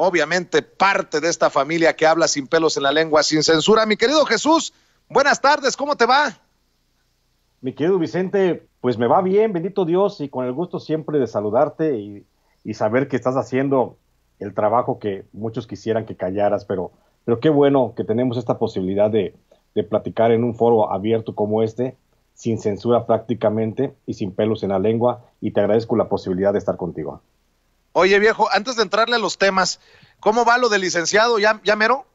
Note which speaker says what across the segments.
Speaker 1: obviamente parte de esta familia que habla sin pelos en la lengua, sin censura. Mi querido Jesús, buenas tardes, ¿cómo te va?
Speaker 2: Mi querido Vicente, pues me va bien, bendito Dios, y con el gusto siempre de saludarte y saber que estás haciendo el trabajo que muchos quisieran que callaras, pero qué bueno que tenemos esta posibilidad de platicar en un foro abierto como este, sin censura prácticamente y sin pelos en la lengua, y te agradezco la posibilidad de estar contigo.
Speaker 1: Oye, viejo, antes de entrarle a los temas, ¿cómo va lo del licenciado? ¿Ya mero?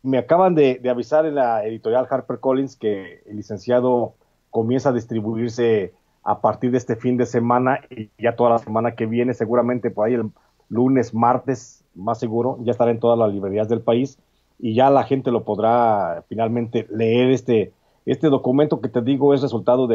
Speaker 2: Me acaban de avisar en la editorial HarperCollins que el licenciado comienza a distribuirse a partir de este fin de semana y ya toda la semana que viene, seguramente por ahí el lunes, martes, más seguro, ya estará en todas las librerías del país y ya la gente lo podrá finalmente leer. Este documento que te digo es resultado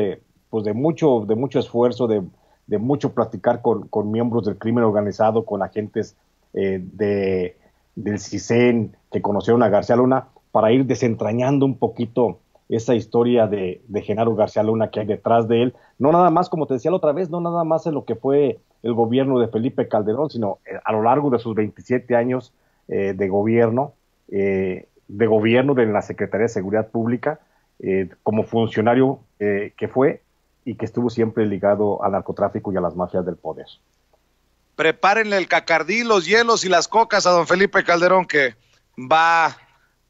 Speaker 2: pues de mucho esfuerzo, de mucho platicar con miembros del crimen organizado, con agentes del CISEN que conocieron a García Luna, para ir desentrañando un poquito esa historia de Genaro García Luna que hay detrás de él. No nada más, como te decía la otra vez, no nada más en lo que fue el gobierno de Felipe Calderón, sino a lo largo de sus 27 años de gobierno de la Secretaría de Seguridad Pública, como funcionario que fue y que estuvo siempre ligado al narcotráfico y a las mafias del poder.
Speaker 1: Prepárenle el cacardí, los hielos y las cocas a don Felipe Calderón, que va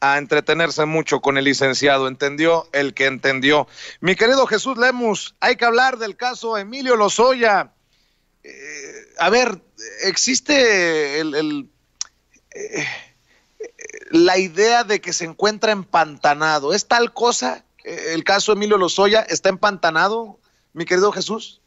Speaker 1: a entretenerse mucho con el licenciado. Entendió el que entendió. Mi querido Jesús Lemus, hay que hablar del caso Emilio Lozoya. A ver, existe la idea de que se encuentra empantanado. ¿Es tal cosa? ¿El caso Emilio Lozoya está empantanado, mi querido Jesús?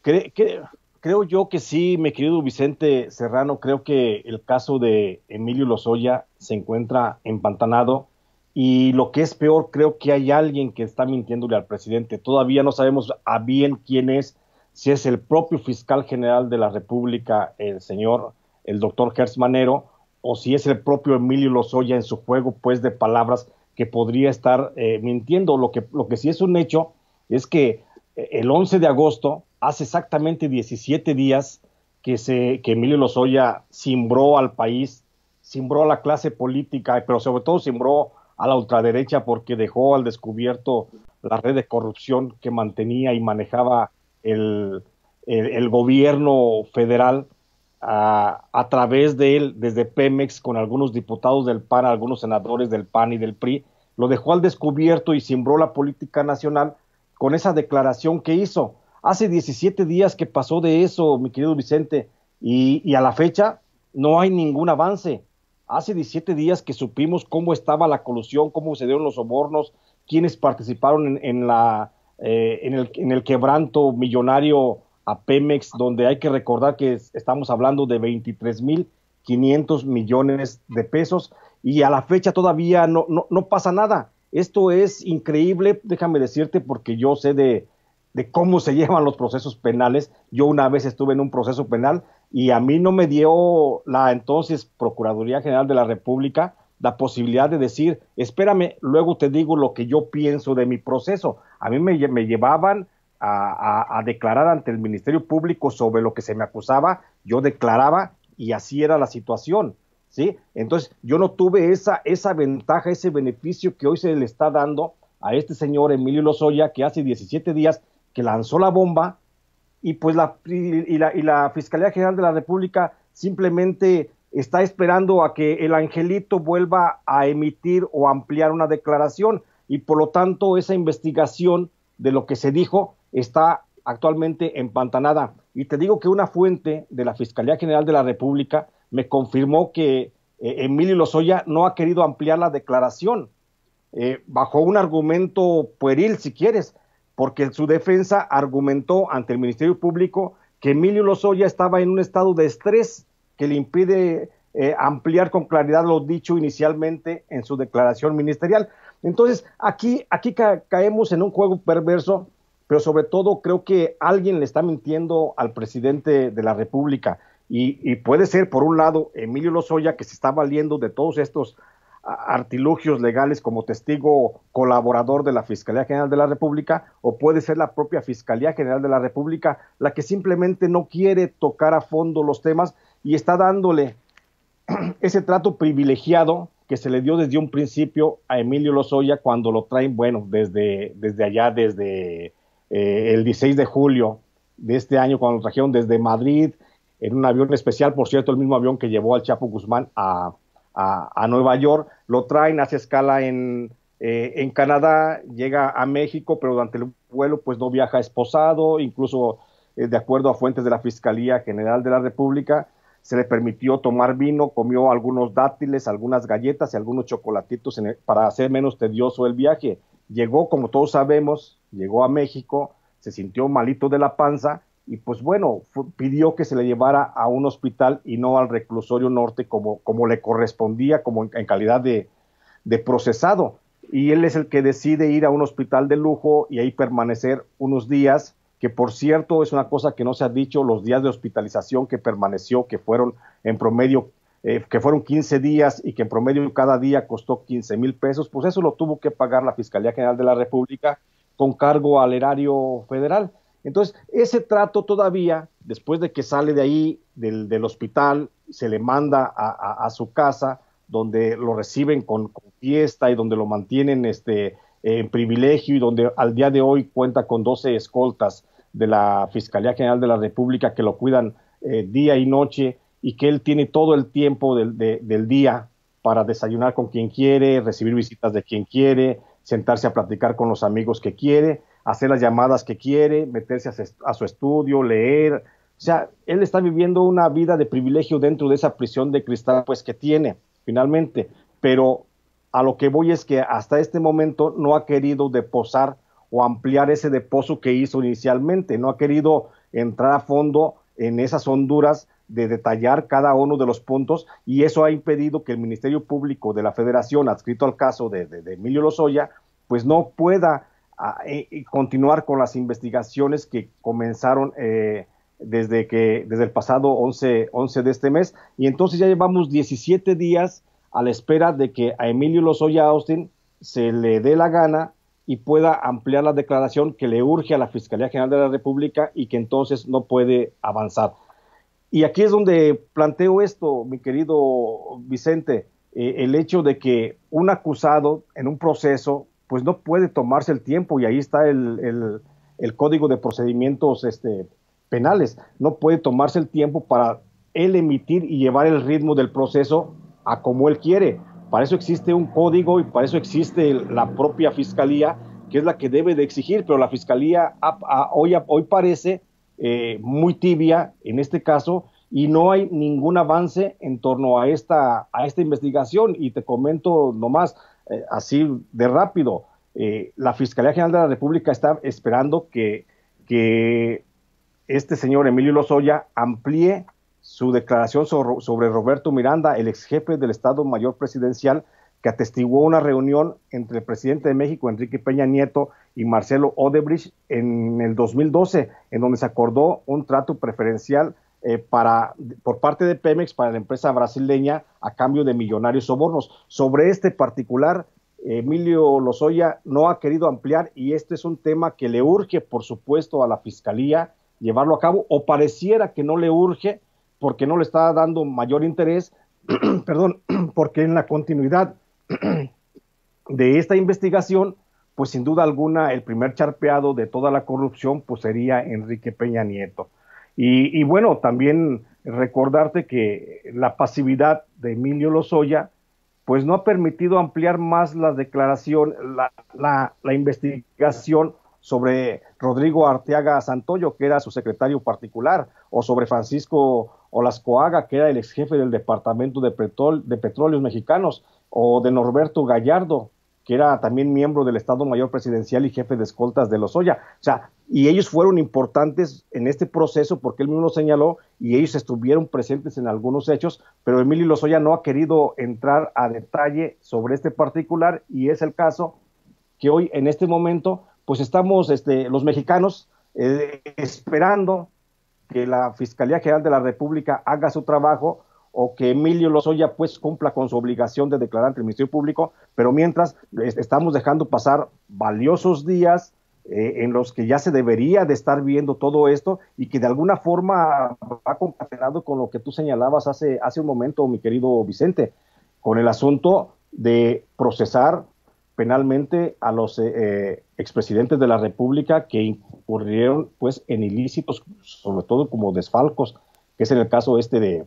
Speaker 2: Creo yo que sí, mi querido Vicente Serrano, creo que el caso de Emilio Lozoya se encuentra empantanado y lo que es peor, creo que hay alguien que está mintiéndole al presidente. Todavía no sabemos a bien quién es, si es el propio fiscal general de la República, el doctor Gertz Manero, o si es el propio Emilio Lozoya en su juego pues de palabras que podría estar mintiendo. Lo que sí es un hecho es que el 11 de agosto, hace exactamente 17 días que Emilio Lozoya cimbró al país, cimbró a la clase política, pero sobre todo cimbró a la ultraderecha porque dejó al descubierto la red de corrupción que mantenía y manejaba el gobierno federal a través de él, desde Pemex, con algunos diputados del PAN, algunos senadores del PAN y del PRI, lo dejó al descubierto y cimbró la política nacional con esa declaración que hizo. Hace 17 días que pasó de eso, mi querido Vicente, y a la fecha no hay ningún avance. Hace 17 días que supimos cómo estaba la colusión, cómo se dieron los sobornos, quiénes participaron en el quebranto millonario a Pemex, donde hay que recordar que estamos hablando de 23,500 millones de pesos, y a la fecha todavía no pasa nada. Esto es increíble, déjame decirte, porque yo sé de cómo se llevan los procesos penales. Yo una vez estuve en un proceso penal y a mí no me dio la entonces Procuraduría General de la República la posibilidad de decir, espérame, luego te digo lo que yo pienso de mi proceso. A mí me llevaban a declarar ante el Ministerio Público sobre lo que se me acusaba, yo declaraba y así era la situación, ¿sí? Entonces yo no tuve esa ventaja, ese beneficio que hoy se le está dando a este señor Emilio Lozoya, que hace 17 días que lanzó la bomba y pues la Fiscalía General de la República simplemente está esperando a que el angelito vuelva a emitir o ampliar una declaración y por lo tanto esa investigación de lo que se dijo está actualmente empantanada. Y te digo que una fuente de la Fiscalía General de la República me confirmó que Emilio Lozoya no ha querido ampliar la declaración, bajo un argumento pueril, si quieres, porque su defensa argumentó ante el Ministerio Público que Emilio Lozoya estaba en un estado de estrés que le impide ampliar con claridad lo dicho inicialmente en su declaración ministerial. Entonces, aquí caemos en un juego perverso, pero sobre todo creo que alguien le está mintiendo al presidente de la República, y puede ser, por un lado, Emilio Lozoya, que se está valiendo de todos estos artilugios legales como testigo colaborador de la Fiscalía General de la República, o puede ser la propia Fiscalía General de la República la que simplemente no quiere tocar a fondo los temas y está dándole ese trato privilegiado que se le dio desde un principio a Emilio Lozoya cuando lo traen, bueno, desde allá, desde el 16 de julio de este año, cuando lo trajeron desde Madrid, en un avión especial, por cierto, el mismo avión que llevó al Chapo Guzmán a Nueva York, lo traen, hace escala en Canadá, llega a México, pero durante el vuelo pues no viaja esposado, incluso de acuerdo a fuentes de la Fiscalía General de la República, se le permitió tomar vino, comió algunos dátiles, algunas galletas y algunos chocolatitos para hacer menos tedioso el viaje. Llegó, como todos sabemos, llegó a México, se sintió malito de la panza y pues bueno, pidió que se le llevara a un hospital y no al reclusorio norte como le correspondía, como en calidad de procesado. Y él es el que decide ir a un hospital de lujo y ahí permanecer unos días, que por cierto es una cosa que no se ha dicho, los días de hospitalización que permaneció, que fueron en promedio, que fueron 15 días y que en promedio cada día costó 15,000 pesos, pues eso lo tuvo que pagar la Fiscalía General de la República con cargo al erario federal. Entonces, ese trato todavía, después de que sale de ahí, del hospital, se le manda a su casa, donde lo reciben con fiesta y donde lo mantienen en privilegio y donde al día de hoy cuenta con 12 escoltas de la Fiscalía General de la República que lo cuidan día y noche y que él tiene todo el tiempo del día para desayunar con quien quiere, recibir visitas de quien quiere, sentarse a platicar con los amigos que quiere, hacer las llamadas que quiere, meterse a su estudio, leer. O sea, él está viviendo una vida de privilegio dentro de esa prisión de cristal pues que tiene finalmente, pero a lo que voy es que hasta este momento no ha querido deposar o ampliar ese deposo que hizo inicialmente, no ha querido entrar a fondo en esas honduras de detallar cada uno de los puntos y eso ha impedido que el Ministerio Público de la Federación, adscrito al caso de Emilio Lozoya, pues no pueda continuar con las investigaciones que comenzaron desde el pasado 11 de este mes, y entonces ya llevamos 17 días a la espera de que a Emilio Lozoya Austin se le dé la gana y pueda ampliar la declaración que le urge a la Fiscalía General de la República y que entonces no puede avanzar. Y aquí es donde planteo esto, mi querido Vicente, el hecho de que un acusado en un proceso pues no puede tomarse el tiempo, y ahí está el Código de Procedimientos penales, no puede tomarse el tiempo para él emitir y llevar el ritmo del proceso a como él quiere. Para eso existe un código y para eso existe la propia Fiscalía, que es la que debe de exigir, pero la Fiscalía hoy parece muy tibia en este caso y no hay ningún avance en torno a esta investigación. Y te comento nomás, así de rápido, la Fiscalía General de la República está esperando que este señor Emilio Lozoya amplíe su declaración sobre Roberto Miranda, el ex jefe del Estado Mayor Presidencial, que atestiguó una reunión entre el presidente de México, Enrique Peña Nieto, y Marcelo Odebrecht en el 2012, en donde se acordó un trato preferencial por parte de Pemex para la empresa brasileña a cambio de millonarios sobornos. Sobre este particular, Emilio Lozoya no ha querido ampliar, y este es un tema que le urge, por supuesto, a la Fiscalía llevarlo a cabo, o pareciera que no le urge porque no le está dando mayor interés, perdón, porque en la continuidad de esta investigación, pues sin duda alguna el primer charpeado de toda la corrupción pues sería Enrique Peña Nieto. Y bueno, también recordarte que la pasividad de Emilio Lozoya pues no ha permitido ampliar más la declaración, la investigación sobre Rodrigo Arteaga Santoyo, que era su secretario particular, o sobre Francisco Olascoaga, que era el ex jefe del Departamento de Petróleos Mexicanos, o de Norberto Gallardo, que era también miembro del Estado Mayor Presidencial y jefe de escoltas de Lozoya. O sea, y ellos fueron importantes en este proceso porque él mismo lo señaló y ellos estuvieron presentes en algunos hechos, pero Emilio Lozoya no ha querido entrar a detalle sobre este particular, y es el caso que hoy, en este momento, pues estamos los mexicanos esperando que la Fiscalía General de la República haga su trabajo, o que Emilio Lozoya pues cumpla con su obligación de declarar ante el Ministerio Público, pero mientras estamos dejando pasar valiosos días en los que ya se debería de estar viendo todo esto y que de alguna forma va concatenado con lo que tú señalabas hace un momento, mi querido Vicente, con el asunto de procesar penalmente a los expresidentes de la República que incurrieron pues en ilícitos, sobre todo como desfalcos, que es en el caso de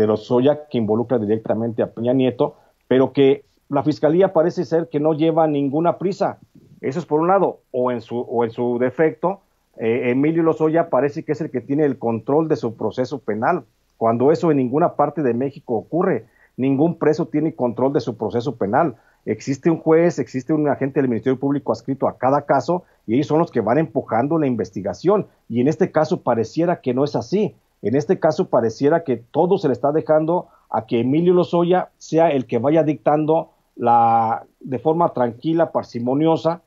Speaker 2: Lozoya, que involucra directamente a Peña Nieto, pero que la Fiscalía parece ser que no lleva ninguna prisa. Eso es por un lado, o en su defecto, Emilio Lozoya parece que es el que tiene el control de su proceso penal, cuando eso en ninguna parte de México ocurre. Ningún preso tiene control de su proceso penal. Existe un juez, existe un agente del Ministerio Público adscrito a cada caso y ellos son los que van empujando la investigación. Y en este caso pareciera que no es así. En este caso pareciera que todo se le está dejando a que Emilio Lozoya sea el que vaya dictando de forma tranquila, parsimoniosa,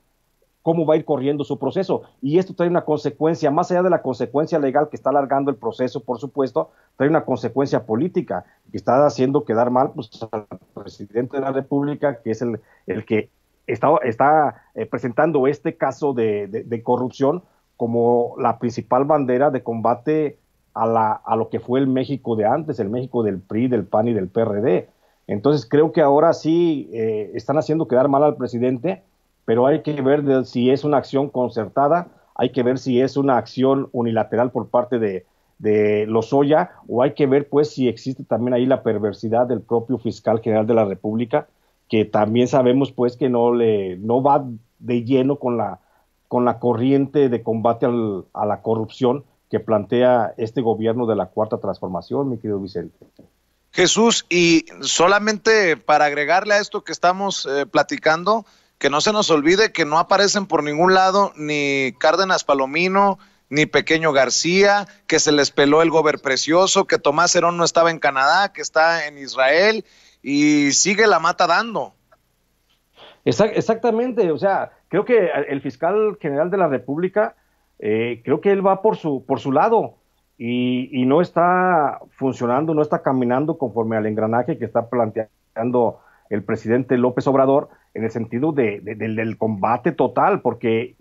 Speaker 2: cómo va a ir corriendo su proceso. Y esto trae una consecuencia, más allá de la consecuencia legal que está alargando el proceso, por supuesto, trae una consecuencia política que está haciendo quedar mal pues, al presidente de la República, que es el que está presentando este caso de corrupción como la principal bandera de combate a lo que fue el México de antes, el México del PRI, del PAN y del PRD. Entonces creo que ahora sí están haciendo quedar mal al presidente, pero hay que ver si es una acción concertada, hay que ver si es una acción unilateral por parte de Lozoya, o hay que ver pues si existe también ahí la perversidad del propio fiscal general de la República, que también sabemos pues que no va de lleno con la corriente de combate a la corrupción que plantea este gobierno de la Cuarta Transformación, mi querido Vicente.
Speaker 1: Jesús, y solamente para agregarle a esto que estamos platicando, que no se nos olvide que no aparecen por ningún lado ni Cárdenas Palomino, ni Pequeño García, que se les peló el gober precioso, que Tomás Herón no estaba en Canadá, que está en Israel, y sigue la mata dando.
Speaker 2: Exactamente, o sea, creo que el fiscal general de la República, creo que él va por su lado, y no está funcionando, no está caminando conforme al engranaje que está planteando el presidente López Obrador, en el sentido del combate total, porque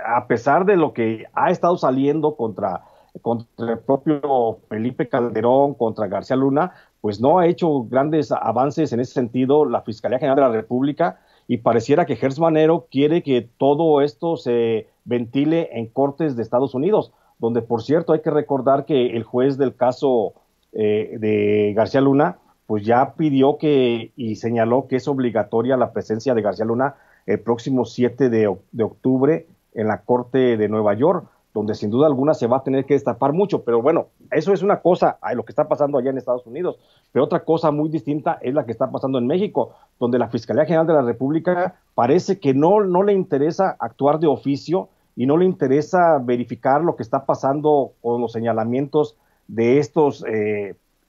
Speaker 2: a pesar de lo que ha estado saliendo contra el propio Felipe Calderón, contra García Luna, pues no ha hecho grandes avances en ese sentido la Fiscalía General de la República, y pareciera que Gertz Manero quiere que todo esto se ventile en cortes de Estados Unidos, donde por cierto hay que recordar que el juez del caso de García Luna pues ya pidió y señaló que es obligatoria la presencia de García Luna el próximo 7 de octubre en la Corte de Nueva York, donde sin duda alguna se va a tener que destapar mucho, pero bueno, eso es una cosa, lo que está pasando allá en Estados Unidos, pero otra cosa muy distinta es la que está pasando en México, donde la Fiscalía General de la República parece que no le interesa actuar de oficio y no le interesa verificar lo que está pasando con los señalamientos de estos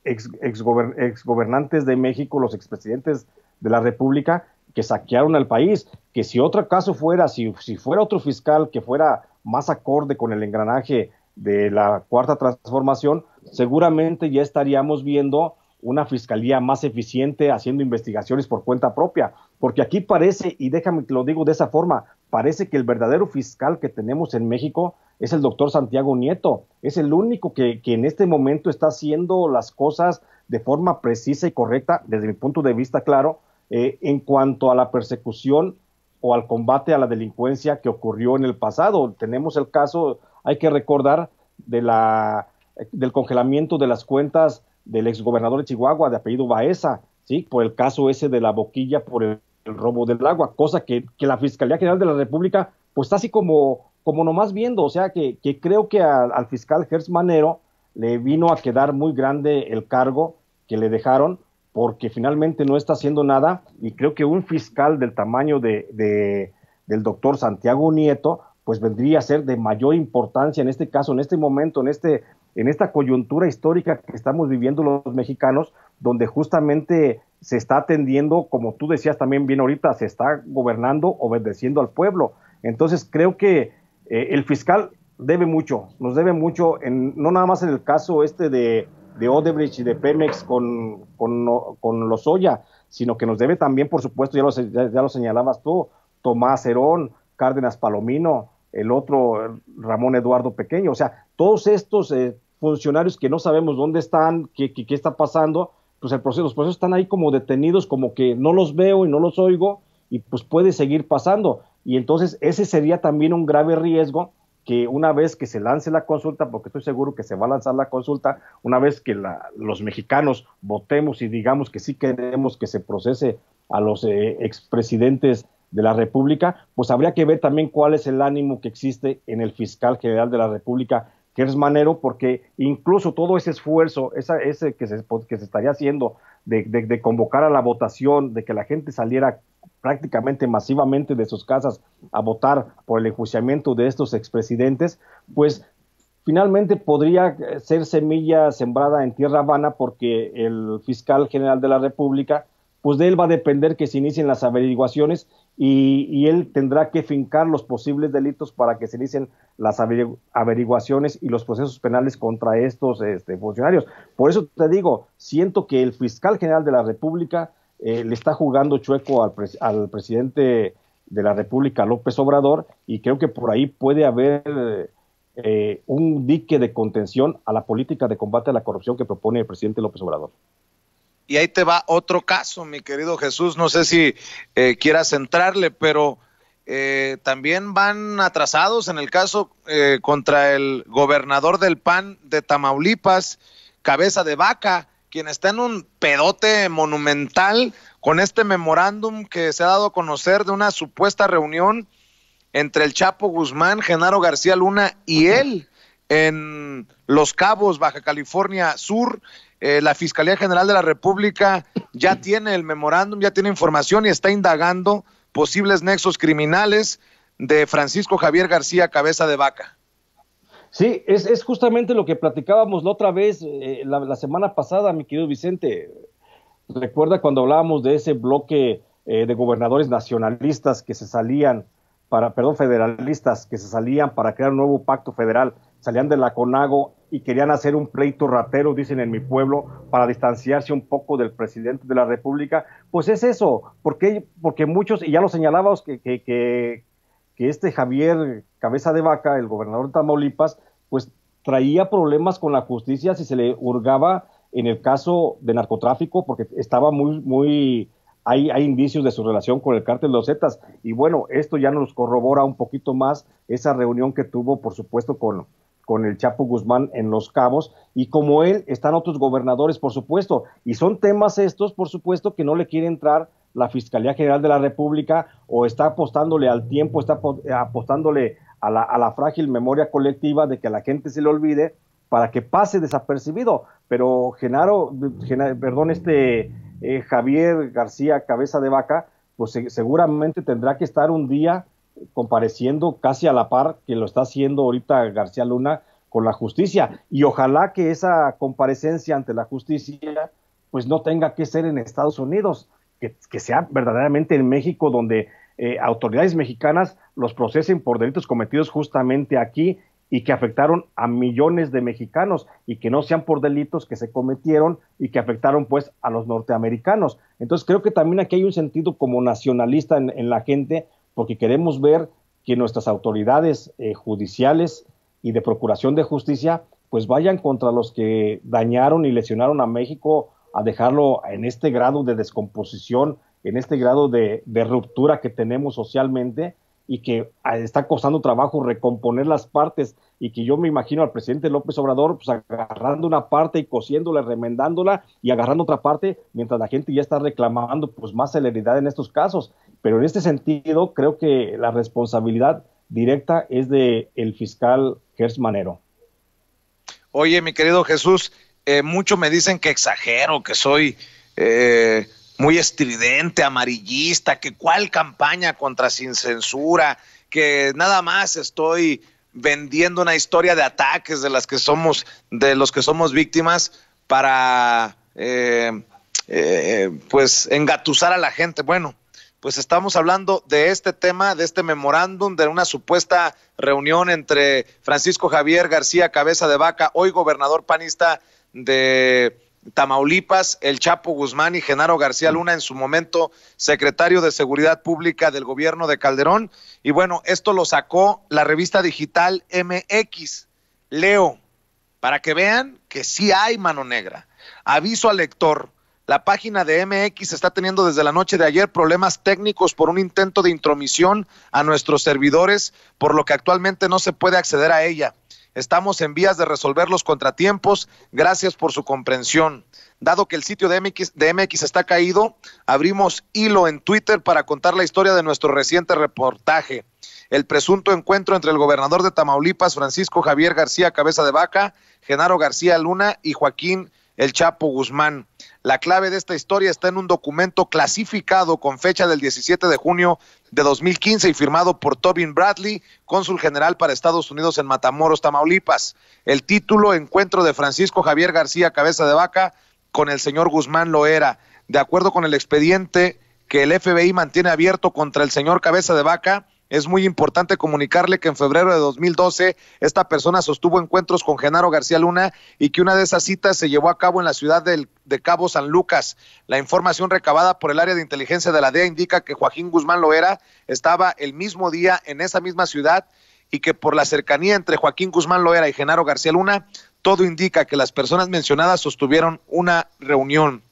Speaker 2: exgobernantes de México, los expresidentes de la República, que saquearon al país, que si otro caso fuera, si fuera otro fiscal que fuera más acorde con el engranaje de la Cuarta Transformación, seguramente ya estaríamos viendo una fiscalía más eficiente haciendo investigaciones por cuenta propia, porque aquí parece, y déjame que lo digo de esa forma, parece que el verdadero fiscal que tenemos en México es el doctor Santiago Nieto, es el único que en este momento está haciendo las cosas de forma precisa y correcta, desde mi punto de vista, claro, en cuanto a la persecución o al combate a la delincuencia que ocurrió en el pasado. Tenemos el caso, hay que recordar, del congelamiento de las cuentas del exgobernador de Chihuahua, de apellido Baeza, ¿sí? Por el caso ese de la boquilla por el robo del agua, cosa que la Fiscalía General de la República pues está así como nomás viendo, o sea que creo que al fiscal Gertz Manero le vino a quedar muy grande el cargo que le dejaron, porque finalmente no está haciendo nada, y creo que un fiscal del tamaño del doctor Santiago Nieto, pues vendría a ser de mayor importancia en este caso, en este momento, en esta coyuntura histórica que estamos viviendo los mexicanos, donde justamente se está atendiendo, como tú decías también bien ahorita, se está gobernando obedeciendo al pueblo. Entonces creo que el fiscal nos debe mucho, no nada más en el caso de Odebrecht y de Pemex con Lozoya, sino que nos debe también, por supuesto, ya lo señalabas tú, Tomás Herón, Cárdenas Palomino, el otro Ramón Eduardo Pequeño, o sea, todos estos funcionarios que no sabemos dónde están, qué está pasando, pues los procesos están ahí como detenidos, como que no los veo y no los oigo, y pues puede seguir pasando. Y entonces ese sería también un grave riesgo, que una vez que se lance la consulta, porque estoy seguro que se va a lanzar la consulta, una vez que los mexicanos votemos y digamos que sí queremos que se procese a los expresidentes de la República, pues habría que ver también cuál es el ánimo que existe en el fiscal general de la República, Gers Manero, porque incluso todo ese esfuerzo, ese que se estaría haciendo de convocar a la votación, de que la gente saliera prácticamente masivamente de sus casas a votar por el enjuiciamiento de estos expresidentes, pues finalmente podría ser semilla sembrada en tierra vana, porque el fiscal general de la República, pues de él va a depender que se inicien las averiguaciones y él tendrá que fincar los posibles delitos para que se inicien las averiguaciones y los procesos penales contra estos funcionarios. Por eso te digo, siento que el fiscal general de la República le está jugando chueco al presidente de la República, López Obrador, y creo que por ahí puede haber un dique de contención a la política de combate a la corrupción que propone el presidente López Obrador.
Speaker 1: Y ahí te va otro caso, mi querido Jesús, no sé si quieras entrarle, pero también van atrasados en el caso contra el gobernador del PAN de Tamaulipas, Cabeza de Vaca, quien está en un pedote monumental con este memorándum que se ha dado a conocer de una supuesta reunión entre el Chapo Guzmán, Genaro García Luna y él en Los Cabos, Baja California Sur. La Fiscalía General de la República ya tiene el memorándum, ya tiene información y está indagando posibles nexos criminales de Francisco Javier García Cabeza de Vaca.
Speaker 2: Sí, es justamente lo que platicábamos la otra vez, la semana pasada, mi querido Vicente. Recuerda cuando hablábamos de ese bloque de gobernadores nacionalistas que se salían federalistas, que se salían para crear un nuevo pacto federal, salían de la CONAGO y querían hacer un pleito ratero, dicen en mi pueblo, para distanciarse un poco del presidente de la República. Pues es eso, porque muchos, y ya lo señalábamos, que este Javier Cabeza de Vaca, el gobernador de Tamaulipas, pues traía problemas con la justicia si se le hurgaba en el caso de narcotráfico, porque estaba hay indicios de su relación con el cártel de los Zetas, y bueno, esto ya nos corrobora un poquito más esa reunión que tuvo, por supuesto, con el Chapo Guzmán en Los Cabos, y como él, están otros gobernadores, por supuesto, y son temas estos, por supuesto, que no le quiere entrar la Fiscalía General de la República, o está apostándole al tiempo, está apostándole a la frágil memoria colectiva de que a la gente se le olvide para que pase desapercibido. Pero Javier García Cabeza de Vaca, pues seguramente tendrá que estar un día compareciendo casi a la par que lo está haciendo ahorita García Luna con la justicia, y ojalá que esa comparecencia ante la justicia pues no tenga que ser en Estados Unidos, que sea verdaderamente en México, donde autoridades mexicanas los procesen por delitos cometidos justamente aquí y que afectaron a millones de mexicanos, y que no sean por delitos que se cometieron y que afectaron pues a los norteamericanos. Entonces creo que también aquí hay un sentido como nacionalista en la gente, porque queremos ver que nuestras autoridades judiciales y de procuración de justicia pues vayan contra los que dañaron y lesionaron a México, a dejarlo en este grado de descomposición, en este grado de ruptura que tenemos socialmente, y que está costando trabajo recomponer las partes, y que yo me imagino al presidente López Obrador pues agarrando una parte y cosiéndola, remendándola, y agarrando otra parte, mientras la gente ya está reclamando pues más celeridad en estos casos. Pero en este sentido creo que la responsabilidad directa es de el fiscal Gers Manero.
Speaker 1: Oye, mi querido Jesús, mucho me dicen que exagero, que soy muy estridente, amarillista, que cuál campaña contra Sin Censura, que nada más estoy vendiendo una historia de ataques de los que somos víctimas para pues engatusar a la gente. Bueno, pues estamos hablando de este tema, de este memorándum, de una supuesta reunión entre Francisco Javier García Cabeza de Vaca, hoy gobernador panista de Tamaulipas, el Chapo Guzmán y Genaro García Luna, en su momento secretario de Seguridad Pública del gobierno de Calderón. Y bueno, esto lo sacó la revista digital MX. Leo, para que vean que sí hay mano negra. Aviso al lector. La página de MX está teniendo desde la noche de ayer problemas técnicos por un intento de intromisión a nuestros servidores, por lo que actualmente no se puede acceder a ella. Estamos en vías de resolver los contratiempos. Gracias por su comprensión. Dado que el sitio de MX está caído, abrimos hilo en Twitter para contar la historia de nuestro reciente reportaje. El presunto encuentro entre el gobernador de Tamaulipas, Francisco Javier García Cabeza de Vaca, Genaro García Luna y Joaquín El Chapo Guzmán. La clave de esta historia está en un documento clasificado con fecha del 17 de junio de 2015 y firmado por Tobin Bradley, cónsul general para Estados Unidos en Matamoros, Tamaulipas. El título: Encuentro de Francisco Javier García Cabeza de Vaca con el señor Guzmán Loera. De acuerdo con el expediente que el FBI mantiene abierto contra el señor Cabeza de Vaca, es muy importante comunicarle que en febrero de 2012 esta persona sostuvo encuentros con Genaro García Luna y que una de esas citas se llevó a cabo en la ciudad de Cabo San Lucas. La información recabada por el área de inteligencia de la DEA indica que Joaquín Guzmán Loera estaba el mismo día en esa misma ciudad y que por la cercanía entre Joaquín Guzmán Loera y Genaro García Luna, todo indica que las personas mencionadas sostuvieron una reunión.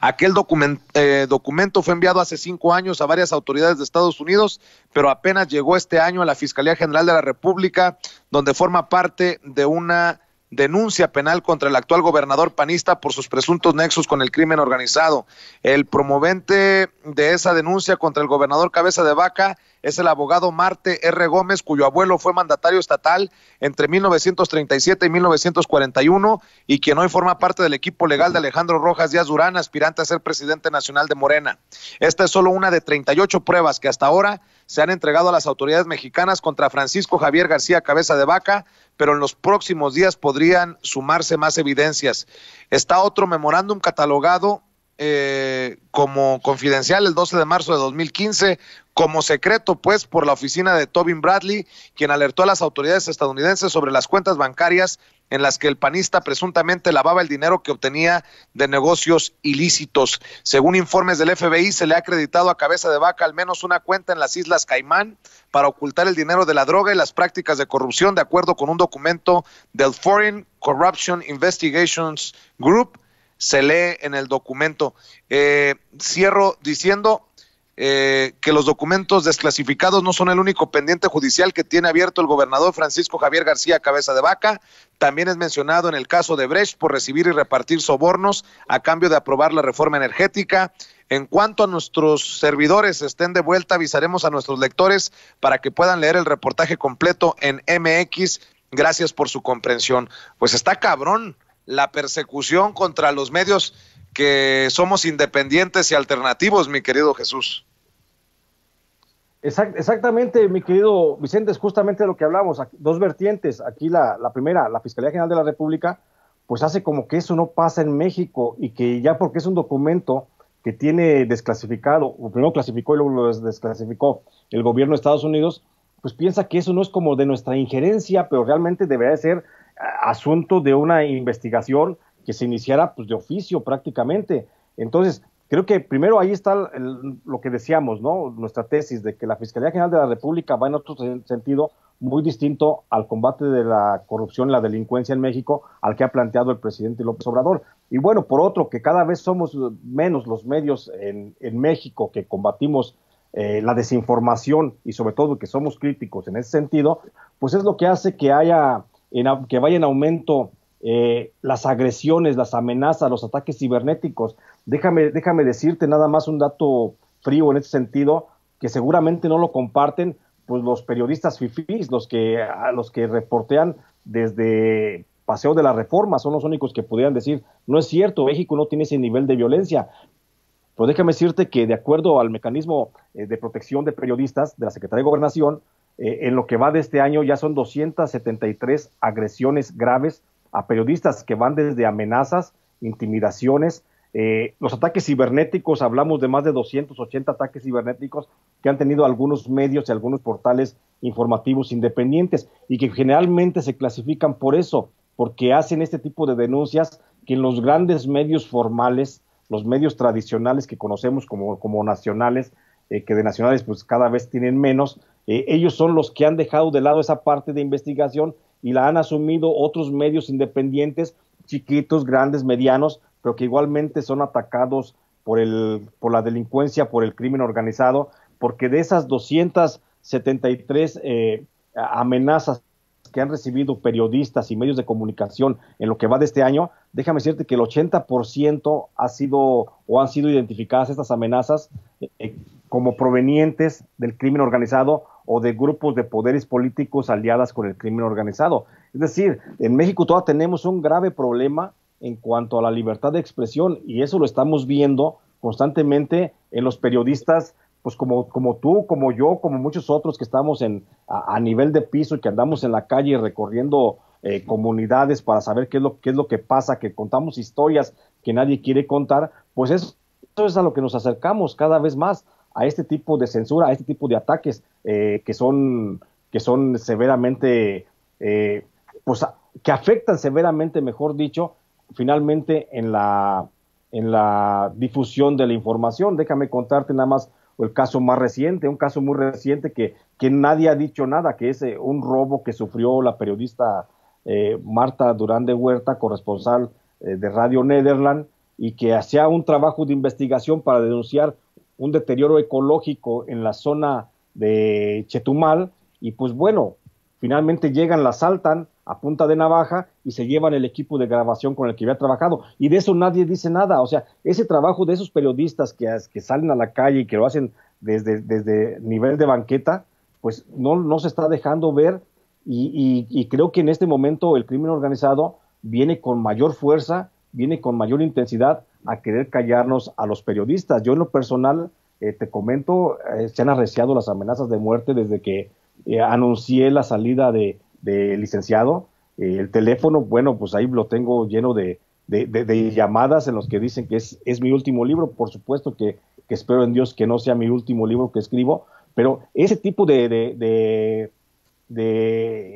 Speaker 1: Aquel documento fue enviado hace 5 años a varias autoridades de Estados Unidos, pero apenas llegó este año a la Fiscalía General de la República, donde forma parte de una denuncia penal contra el actual gobernador panista por sus presuntos nexos con el crimen organizado. El promovente de esa denuncia contra el gobernador Cabeza de Vaca es el abogado Marte R. Gómez, cuyo abuelo fue mandatario estatal entre 1937 y 1941 y quien hoy forma parte del equipo legal de Alejandro Rojas Díaz Durán, aspirante a ser presidente nacional de Morena. Esta es solo una de 38 pruebas que hasta ahora se han entregado a las autoridades mexicanas contra Francisco Javier García Cabeza de Vaca, pero en los próximos días podrían sumarse más evidencias. Está otro memorándum catalogado como confidencial el 12 de marzo de 2015, como secreto pues por la oficina de Tobin Bradley, quien alertó a las autoridades estadounidenses sobre las cuentas bancarias en las que el panista presuntamente lavaba el dinero que obtenía de negocios ilícitos. Según informes del FBI, se le ha acreditado a Cabeza de Vaca al menos una cuenta en las Islas Caimán para ocultar el dinero de la droga y las prácticas de corrupción, de acuerdo con un documento del Foreign Corruption Investigations Group. Se lee en el documento. Cierro diciendo que los documentos desclasificados no son el único pendiente judicial que tiene abierto el gobernador Francisco Javier García Cabeza de Vaca. También es mencionado en el caso de Brecht por recibir y repartir sobornos a cambio de aprobar la reforma energética. En cuanto a nuestros servidores estén de vuelta, avisaremos a nuestros lectores para que puedan leer el reportaje completo en MX. Gracias por su comprensión. Pues está cabrón la persecución contra los medios que somos independientes y alternativos, mi querido Jesús.
Speaker 2: Exactamente, mi querido Vicente, es justamente lo que hablamos. Aquí, dos vertientes. Aquí la primera, la Fiscalía General de la República, pues hace como que eso no pasa en México y que ya porque es un documento que tiene desclasificado, o primero clasificó y luego lo desclasificó el gobierno de Estados Unidos, pues piensa que eso no es como de nuestra injerencia, pero realmente debería ser asunto de una investigación que se iniciara pues de oficio prácticamente. Entonces, creo que primero ahí está lo que decíamos, ¿no? Nuestra tesis de que la Fiscalía General de la República va en otro sentido muy distinto al combate de la corrupción y la delincuencia en México al que ha planteado el presidente López Obrador. Y bueno, por otro, que cada vez somos menos los medios en México que combatimos la desinformación y sobre todo que somos críticos en ese sentido, pues es lo que hace que que vaya en aumento las agresiones, las amenazas, los ataques cibernéticos. Déjame decirte nada más un dato frío en ese sentido, que seguramente no lo comparten pues los periodistas fifís, los que reportean desde Paseo de la Reforma, son los únicos que pudieran decir, no es cierto, México no tiene ese nivel de violencia. Pero déjame decirte que de acuerdo al mecanismo de protección de periodistas de la Secretaría de Gobernación, en lo que va de este año ya son 273 agresiones graves a periodistas que van desde amenazas, intimidaciones, los ataques cibernéticos, hablamos de más de 280 ataques cibernéticos que han tenido algunos medios y algunos portales informativos independientes y que generalmente se clasifican por eso, porque hacen este tipo de denuncias que en los grandes medios formales, los medios tradicionales que conocemos como nacionales, que de nacionales pues cada vez tienen menos, ellos son los que han dejado de lado esa parte de investigación y la han asumido otros medios independientes, chiquitos, grandes, medianos, pero que igualmente son atacados por la delincuencia, por el crimen organizado, porque de esas 273 amenazas que han recibido periodistas y medios de comunicación en lo que va de este año, déjame decirte que el 80% han sido identificadas estas amenazas como provenientes del crimen organizado o de grupos de poderes políticos aliadas con el crimen organizado. Es decir, en México todavía tenemos un grave problema en cuanto a la libertad de expresión, y eso lo estamos viendo constantemente en los periodistas, pues como tú, como yo, como muchos otros que estamos a nivel de piso y que andamos en la calle recorriendo comunidades para saber qué es lo que pasa, que contamos historias que nadie quiere contar, pues eso es a lo que nos acercamos cada vez más, a este tipo de censura, a este tipo de ataques que son severamente, pues que afectan severamente, mejor dicho, finalmente en la difusión de la información. Déjame contarte nada más el caso más reciente, un caso muy reciente que nadie ha dicho nada, que es un robo que sufrió la periodista Marta Durán de Huerta, corresponsal de Radio Nederland, y que hacía un trabajo de investigación para denunciar un deterioro ecológico en la zona de Chetumal, y pues bueno, finalmente llegan, la asaltan a punta de navaja y se llevan el equipo de grabación con el que había trabajado, y de eso nadie dice nada. O sea, ese trabajo de esos periodistas que salen a la calle y que lo hacen desde nivel de banqueta, pues no se está dejando ver, y creo que en este momento el crimen organizado viene con mayor fuerza, viene con mayor intensidad a querer callarnos a los periodistas. Yo en lo personal, te comento, se han arreciado las amenazas de muerte desde que anuncié la salida de licenciado. El teléfono, bueno, pues ahí lo tengo lleno de llamadas en los que dicen que es mi último libro. Por supuesto que espero en Dios que no sea mi último libro que escribo, pero ese tipo de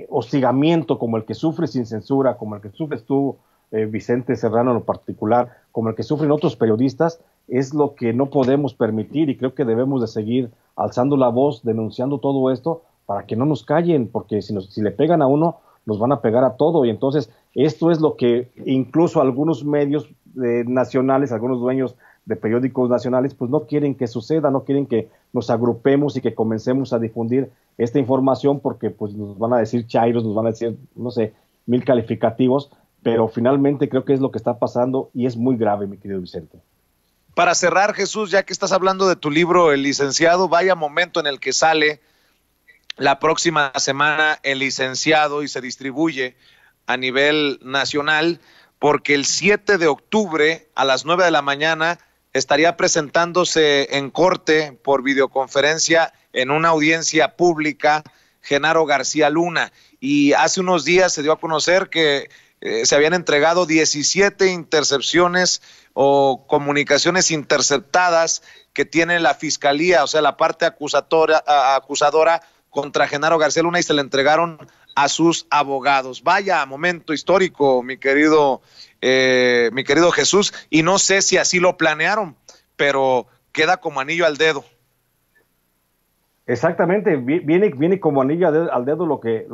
Speaker 2: hostigamiento como el que sufre Sin Censura, como el que sufres tú, Vicente Serrano en lo particular, como el que sufren otros periodistas, es lo que no podemos permitir, y creo que debemos de seguir alzando la voz, denunciando todo esto, para que no nos callen, porque si le pegan a uno, nos van a pegar a todo. Y entonces esto es lo que incluso algunos medios nacionales, algunos dueños de periódicos nacionales, pues no quieren que suceda, no quieren que nos agrupemos y que comencemos a difundir esta información, porque pues nos van a decir chairos, nos van a decir, no sé, 1000 calificativos, pero finalmente creo que es lo que está pasando y es muy grave, mi querido Vicente.
Speaker 1: Para cerrar, Jesús, ya que estás hablando de tu libro, El Licenciado, vaya momento en el que sale la próxima semana El Licenciado y se distribuye a nivel nacional, porque el 7 de octubre a las 9 de la mañana estaría presentándose en corte por videoconferencia en una audiencia pública Genaro García Luna, y hace unos días se dio a conocer que se habían entregado 17 intercepciones o comunicaciones interceptadas que tiene la fiscalía, o sea, la parte acusadora contra Genaro García Luna, y se le entregaron a sus abogados. Vaya momento histórico, mi querido Jesús, y no sé si así lo planearon, pero queda como anillo al dedo.
Speaker 2: Exactamente, viene como anillo al dedo lo que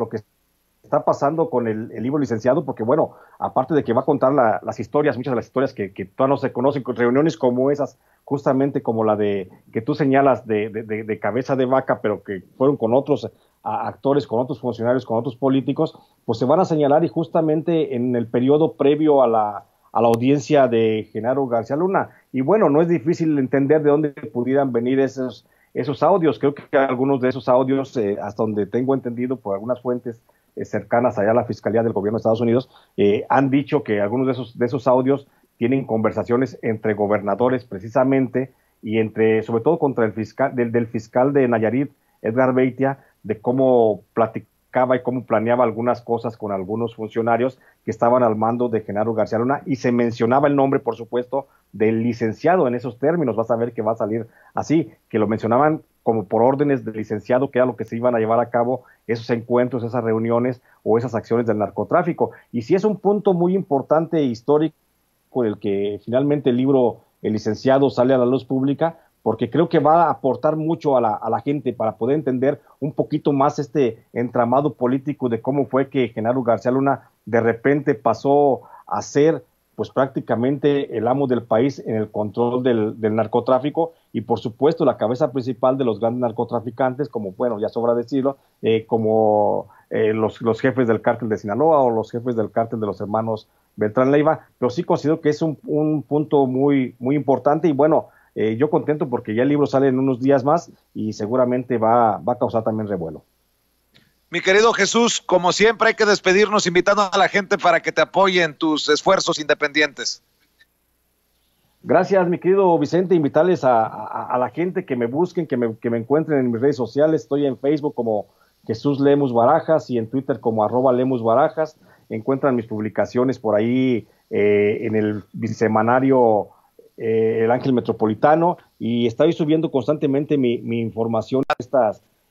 Speaker 2: está pasando con el libro Licenciado, porque bueno, aparte de que va a contar las historias, muchas de las historias que todavía no se conocen, con reuniones como esas, justamente como la de que tú señalas de Cabeza de Vaca, pero que fueron con otros actores, con otros funcionarios, con otros políticos, pues se van a señalar, y justamente en el periodo previo a la audiencia de Genaro García Luna. Y bueno, no es difícil entender de dónde pudieran venir esos audios. Creo que algunos de esos audios, hasta donde tengo entendido por algunas fuentes cercanas allá a la Fiscalía del Gobierno de Estados Unidos, han dicho que algunos de esos audios tienen conversaciones entre gobernadores precisamente, y sobre todo contra el fiscal del fiscal de Nayarit, Edgar Beitia, de cómo platicaba y cómo planeaba algunas cosas con algunos funcionarios que estaban al mando de Genaro García Luna, y se mencionaba el nombre, por supuesto, del licenciado en esos términos. Vas a ver que va a salir así, que lo mencionaban como por órdenes del licenciado, que era lo que se iban a llevar a cabo esos encuentros, esas reuniones o esas acciones del narcotráfico. Y sí es un punto muy importante e histórico por el que finalmente el libro El licenciado sale a la luz pública, porque creo que va a aportar mucho a la gente para poder entender un poquito más este entramado político de cómo fue que Genaro García Luna de repente pasó a ser pues prácticamente el amo del país en el control del narcotráfico y por supuesto la cabeza principal de los grandes narcotraficantes, como bueno, ya sobra decirlo, como los jefes del cártel de Sinaloa o los jefes del cártel de los hermanos Beltrán Leiva, pero sí considero que es un punto muy, muy importante y bueno, yo contento porque ya el libro sale en unos días más y seguramente va a causar también revuelo.
Speaker 1: Mi querido Jesús, como siempre hay que despedirnos invitando a la gente para que te apoye en tus esfuerzos independientes.
Speaker 2: Gracias, mi querido Vicente, invitarles a la gente que me busquen, que me encuentren en mis redes sociales. Estoy en Facebook como Jesús Lemus Barajas y en Twitter como @Lemus Barajas. Encuentran mis publicaciones por ahí en el bisemanario El Ángel Metropolitano y estoy subiendo constantemente mi información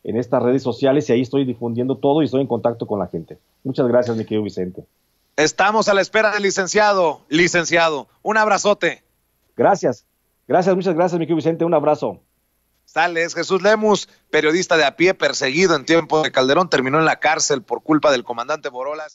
Speaker 2: en estas redes sociales y ahí estoy difundiendo todo y estoy en contacto con la gente. Muchas gracias, mi querido Vicente.
Speaker 1: Estamos a la espera del licenciado. Licenciado, un abrazote.
Speaker 2: Gracias, muchas gracias, mi querido Vicente, un abrazo.
Speaker 1: Sale, es Jesús Lemus, periodista de a pie, perseguido en tiempo de Calderón, terminó en la cárcel por culpa del comandante Borolas.